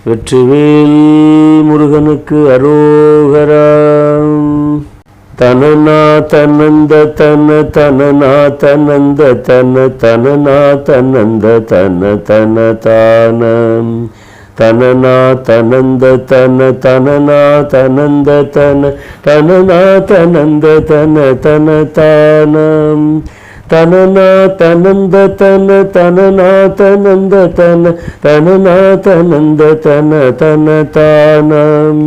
வெற்றிவேல் முருகனுக்கு அரோகரா. தனனா தனந்த தன தனனா தனந்த தன தனனா தனந்த தன தன தானம் தனனா தனந்த தன தனனா தனந்த தன தனனா தனந்த தன தன தானம் தனனா தனந்த தன தனனா தனந்த தன தனனா தனந்த தன தன தானம்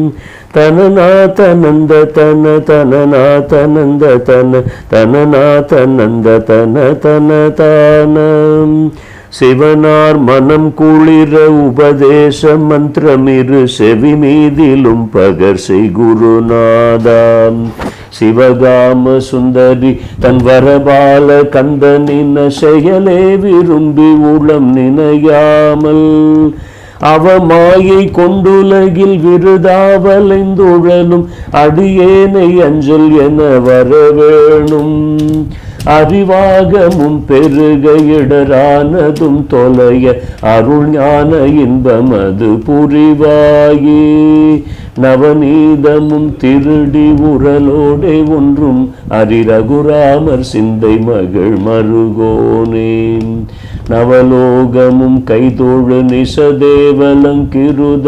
தனனா தனந்த தன தனனா தனந்த தன தனனா தனந்த தன தன தானம் சிவனார் மனம் குளிர உபதேச மந்திரமிரு செவி மீதிலும் பகர்சை குருநாதாம் சிவகாம சுந்தரி தன் வரபால கந்தனின செயலே விரும்பி உளம் நினையாமல் அவமாயை கொண்டுலகில் விருதாவலைந்துழலும் அடியேனை அஞ்சல் என வரவேணும் அறிவாகமும் பெருக இடரானதும் தொலைய அருள் ஞான இன்பமது புரிவாயே நவநீதமும் திருடி உரலோடே ஒன்றும் அரிரகுராமர் சிந்தை மகள் மருகோனே நவலோகமும் கைதோழு நிசதேவலங்கிருத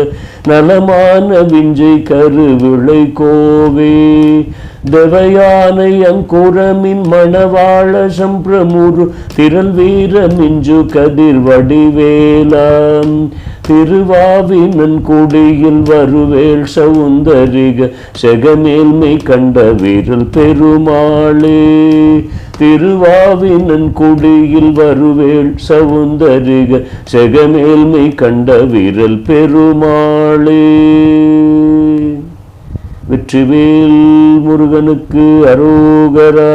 நலமான விஞ்சை கருவிளை கோவே தேவயானை அங்குரமின் மணவாள சம்பிரமுரு திரள் வீர மிஞ்சு கதிர் வடிவேலாம் திருவாவினன் குடியில் வருவேள் சவுந்தரிக செகமேல்மை கண்ட வீரல் பெருமாளே திருவாவினன் குடியில் வருவேள் சவுந்தரிக செகமேல்மை கண்ட வீரல் பெருமாளே. வெற்றிவேல் முருகனுக்கு அரோகரா.